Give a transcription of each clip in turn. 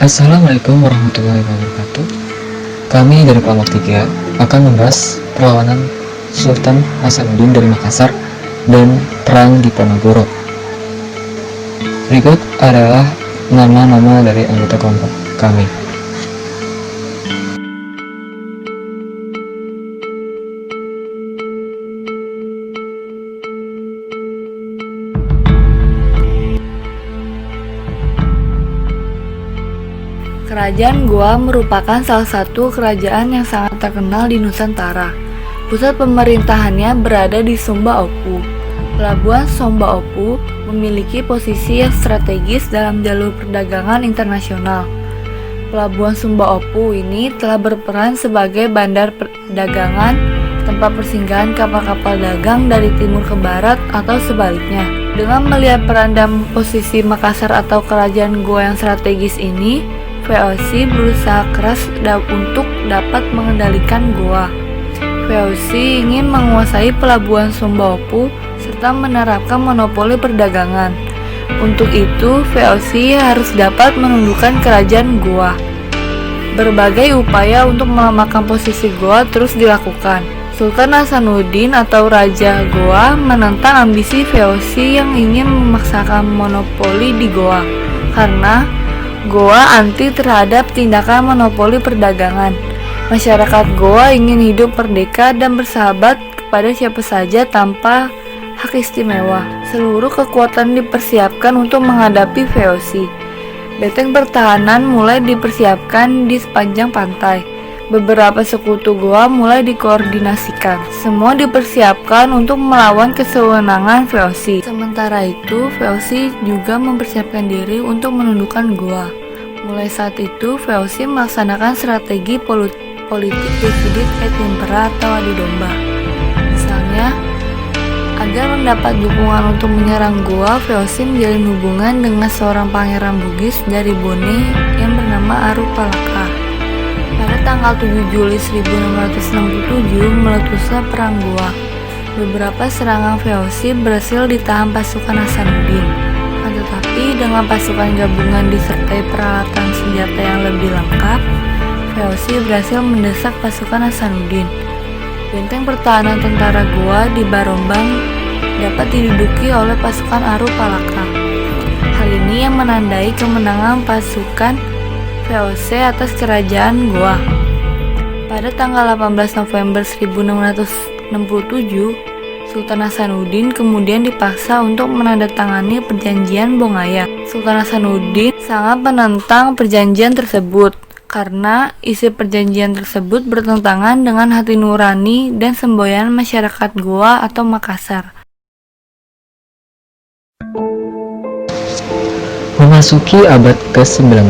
Assalamualaikum warahmatullahi wabarakatuh. Kami dari kelompok 3 akan membahas perlawanan Sultan Hasanuddin dari Makassar dan perang di Ponorogo. Berikut adalah nama-nama dari anggota kelompok kami. Kerajaan Goa merupakan salah satu kerajaan yang sangat terkenal di Nusantara. Pusat pemerintahannya berada di Sumba Opu. Pelabuhan Sumba Opu memiliki posisi yang strategis dalam jalur perdagangan internasional. Pelabuhan Sumba Opu ini telah berperan sebagai bandar perdagangan, tempat persinggahan kapal-kapal dagang dari timur ke barat atau sebaliknya. Dengan melihat peran dan posisi Makassar atau kerajaan Goa yang strategis ini, VOC berusaha keras untuk dapat mengendalikan Goa. VOC ingin menguasai pelabuhan Sumba Opu serta menerapkan monopoli perdagangan. Untuk itu, VOC harus dapat menundukkan kerajaan Goa. Berbagai upaya untuk melemahkan posisi Goa terus dilakukan. Sultan Hasanuddin atau Raja Goa menentang ambisi VOC yang ingin memaksakan monopoli di Goa karena Goa anti terhadap tindakan monopoli perdagangan. Masyarakat Goa ingin hidup merdeka dan bersahabat kepada siapa saja tanpa hak istimewa. Seluruh kekuatan dipersiapkan untuk menghadapi VOC. Benteng pertahanan mulai dipersiapkan di sepanjang pantai. Beberapa sekutu Goa mulai dikoordinasikan. Semua dipersiapkan untuk melawan kesewenangan VOC. Sementara itu, VOC juga mempersiapkan diri untuk menundukkan Goa. Mulai saat itu, VOC melaksanakan strategi politik divided et impera atau adu domba. Misalnya, agar mendapat dukungan untuk menyerang Goa, VOC menjalin hubungan dengan seorang pangeran Bugis dari Bone yang bernama Arupalaka. Pada tanggal 7 Juli 1667 meletuslah Perang Goa. Beberapa serangan VOC berhasil ditahan pasukan Hasanuddin. Tetapi dengan pasukan gabungan disertai peralatan senjata yang lebih lengkap, VOC berhasil mendesak pasukan Hasanuddin. Benteng pertahanan tentara Goa di Barombang dapat diduduki oleh pasukan Arupalaka. Hal ini yang menandai kemenangan pasukan VOC atas kerajaan Goa. Pada tanggal 18 November 1667, Sultan Hasanuddin kemudian dipaksa untuk menandatangani perjanjian Bongaya. Sultan Hasanuddin sangat menentang perjanjian tersebut karena isi perjanjian tersebut bertentangan dengan hati nurani dan semboyan masyarakat Goa atau Makassar. Memasuki abad ke-19,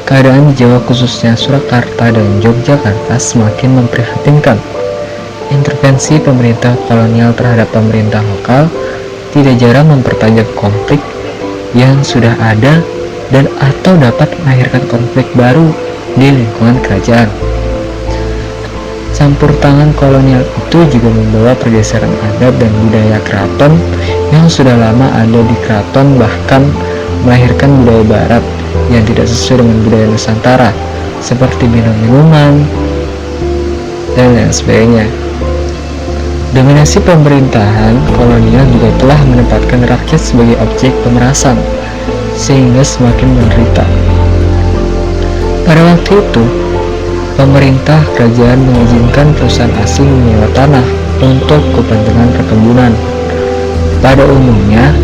keadaan di Jawa khususnya Surakarta dan Yogyakarta semakin memprihatinkan. Intervensi pemerintah kolonial terhadap pemerintah lokal tidak jarang mempertajam konflik yang sudah ada dan atau dapat melahirkan konflik baru di lingkungan kerajaan. Campur tangan kolonial itu juga membawa pergeseran adat dan budaya keraton yang sudah lama ada di keraton, bahkan melahirkan budaya barat yang tidak sesuai dengan budaya Nusantara seperti minum-minuman dan lain sebagainya. Dominasi pemerintahan kolonial juga telah menempatkan rakyat sebagai objek pemerasan, sehingga semakin menderita. Pada waktu itu, pemerintah kerajaan mengizinkan perusahaan asing menyewa tanah untuk kepentingan perkebunan. Pada umumnya,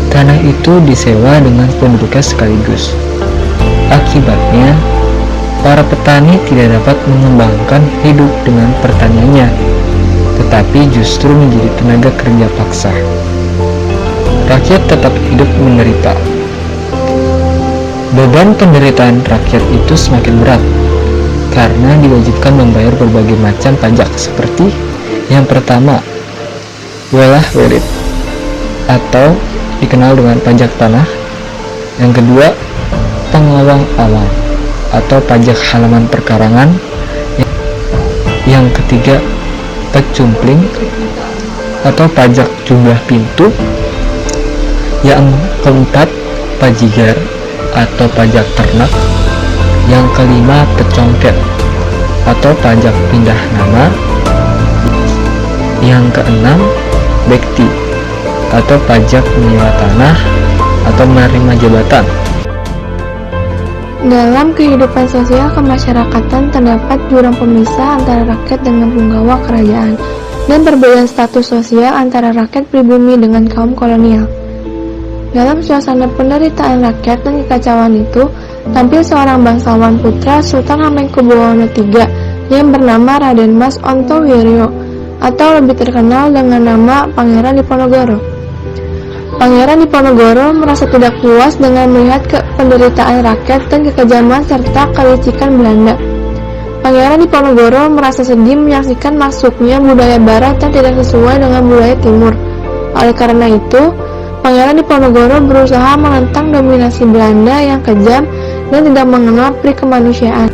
tanah itu disewa dengan penduduknya sekaligus. Akibatnya, para petani tidak dapat mengembangkan hidup dengan pertaniannya, tetapi justru menjadi tenaga kerja paksa. Rakyat tetap hidup menderita. Beban penderitaan rakyat itu semakin berat karena diwajibkan membayar berbagai macam pajak seperti yang pertama, welah welit atau dikenal dengan pajak tanah. Yang kedua, pengawang-awang atau pajak halaman perkarangan. Yang ketiga, pecumpling atau pajak jumlah pintu. Yang keempat, pajigar. atau pajak ternak. Yang kelima, pecongket atau pajak pindah nama. Yang keenam, bekti atau pajak menyewa tanah atau menerima jabatan. Dalam kehidupan sosial kemasyarakatan terdapat jurang pemisah antara rakyat dengan punggawa kerajaan dan perbedaan status sosial antara rakyat pribumi dengan kaum kolonial. Dalam suasana penderitaan rakyat dan kekacauan itu, tampil seorang bangsawan putra Sultan Hamengkubuwono III yang bernama Raden Mas Ontowiryo atau lebih terkenal dengan nama Pangeran Diponegoro. Pangeran Diponegoro merasa tidak puas dengan melihat penderitaan rakyat dan kekejaman serta kelicikan Belanda. Pangeran Diponegoro merasa sedih menyaksikan masuknya budaya barat yang tidak sesuai dengan budaya timur. Oleh karena itu, Pangeran Diponegoro berusaha menentang dominasi Belanda yang kejam dan tidak mengenal peri kemanusiaan.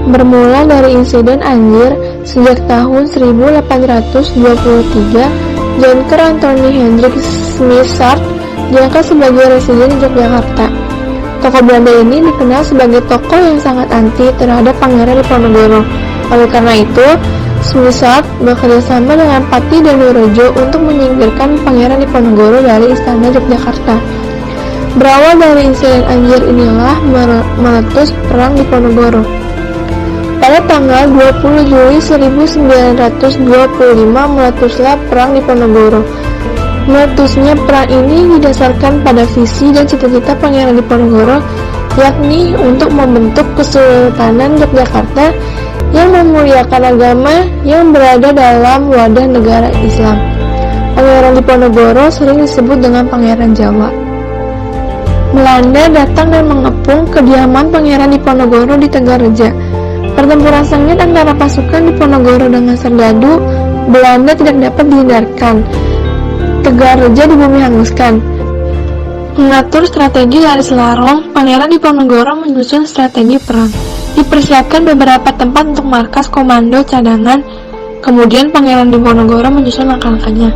Bermula dari insiden Anjir, sejak tahun 1823, John Kerr Anthony Hendrik Smithsart diangkat sebagai residen di Yogyakarta. Tokoh Belanda ini dikenal sebagai tokoh yang sangat anti terhadap Pangeran Diponegoro. Oleh karena itu, Smithsart bekerjasama dengan Pati Danurejo untuk menyingkirkan Pangeran Diponegoro dari Istana Yogyakarta. Berawal dari insiden Anjir inilah meletus Perang Diponegoro. Pada tanggal 20 Juli 1925 meletuslah Perang Diponegoro. Meletusnya perang ini didasarkan pada visi dan cita-cita Pangeran Diponegoro, yakni untuk membentuk Kesultanan Yogyakarta yang memuliakan agama yang berada dalam wadah negara Islam. Pangeran Diponegoro sering disebut dengan Pangeran Jawa. Belanda datang dan mengepung kediaman Pangeran Diponegoro di Tegalreja. Pertempuran sengit antara pasukan Diponegoro dengan serdadu Belanda tidak dapat dihindarkan. Tegalreja dibumi hanguskan. Mengatur strategi garis larong, Pangeran Diponegoro menyusun strategi perang. Dipersiapkan beberapa tempat untuk markas komando cadangan. Kemudian Pangeran Diponegoro menyusun langkah-langkahnya,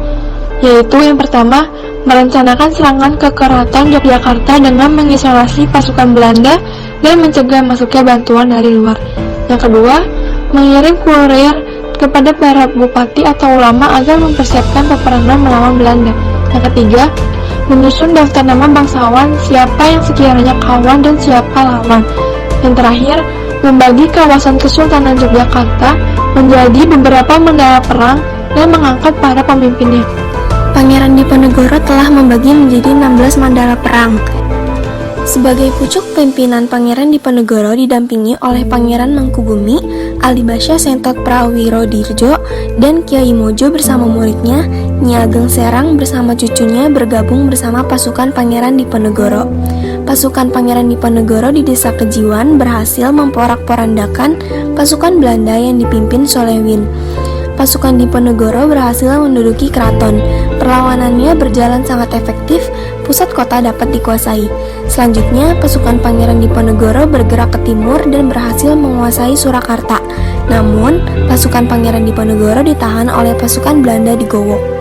yaitu yang pertama, merencanakan serangan ke keraton Yogyakarta dengan mengisolasi pasukan Belanda dan mencegah masuknya bantuan dari luar. Yang kedua, mengirim kurir kepada para bupati atau ulama agar mempersiapkan peperangan melawan Belanda. Yang ketiga, menyusun daftar nama bangsawan siapa yang sekiranya kawan dan siapa lawan. Yang terakhir, membagi kawasan Kesultanan Yogyakarta menjadi beberapa mandala perang dan mengangkat para pemimpinnya. Pangeran Diponegoro telah membagi menjadi 16 mandala perang. Sebagai pucuk pimpinan Pangeran Diponegoro didampingi oleh Pangeran Mangkubumi, Alibasya Sentot Prawirodirjo, dan Kyai Mojo bersama muridnya, Nyi Ageng Serang bersama cucunya bergabung bersama pasukan Pangeran Diponegoro. Pasukan Pangeran Diponegoro di Desa Kejiwan berhasil memporak-porandakan pasukan Belanda yang dipimpin Solewin. Pasukan Diponegoro berhasil menduduki keraton. Perlawanannya berjalan sangat efektif, pusat kota dapat dikuasai. Selanjutnya, pasukan Pangeran Diponegoro bergerak ke timur dan berhasil menguasai Surakarta. Namun, pasukan Pangeran Diponegoro ditahan oleh pasukan Belanda di Gowo.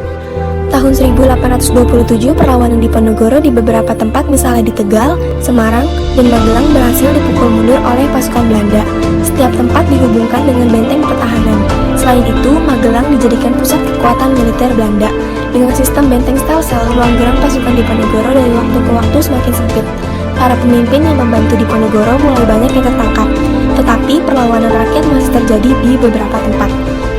Tahun 1827, perlawanan Diponegoro di beberapa tempat misalnya di Tegal, Semarang, dan Magelang berhasil dipukul mundur oleh pasukan Belanda. Setiap tempat dihubungkan dengan benteng pertahanan. Selain itu, Magelang dijadikan pusat kekuatan militer Belanda. Dengan sistem benteng stelsel, ruang gerak pasukan Diponegoro dari waktu ke waktu semakin sempit. Para pemimpin yang membantu Diponegoro mulai banyak yang tertangkap, tetapi perlawanan rakyat masih terjadi di beberapa tempat.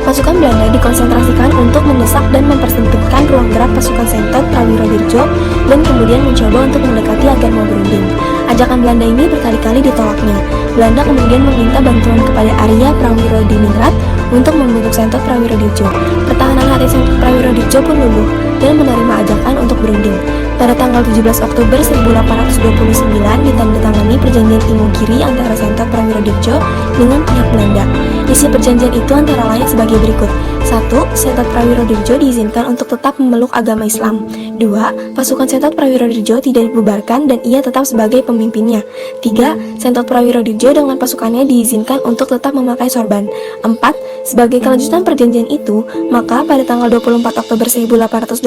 Pasukan Belanda dikonsentrasikan untuk mendesak dan mempersempitkan ruang gerak pasukan Sentot Prawirodirjo dan kemudian mencoba untuk mendekati agar mau berunding. Ajakan Belanda ini berkali-kali ditolaknya. Belanda kemudian meminta bantuan kepada Arya Prawirodiningrat untuk membentuk Sentot Prawirodirjo. Pertahanan hati Sentot Prawirodirjo pun luluh dan menerima ajakan untuk berunding. Pada tanggal 17 Oktober 1829 ditandatangani perjanjian Imogiri antara Sentot Prawirodirjo dengan pihak Belanda. Isi perjanjian itu antara lain sebagai berikut. 1. Sentot Prawirodirjo diizinkan untuk tetap memeluk agama Islam. 2. Pasukan Sentot Prawirodirjo tidak dibubarkan dan ia tetap sebagai pemimpinnya. 3. Sentot Prawirodirjo dengan pasukannya diizinkan untuk tetap memakai sorban. 4. Sebagai kelanjutan perjanjian itu, maka pada tanggal 24 Oktober 1829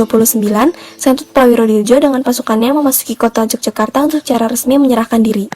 Sentut Prawirodirjo dengan pasukannya memasuki kota Yogyakarta untuk secara resmi menyerahkan diri.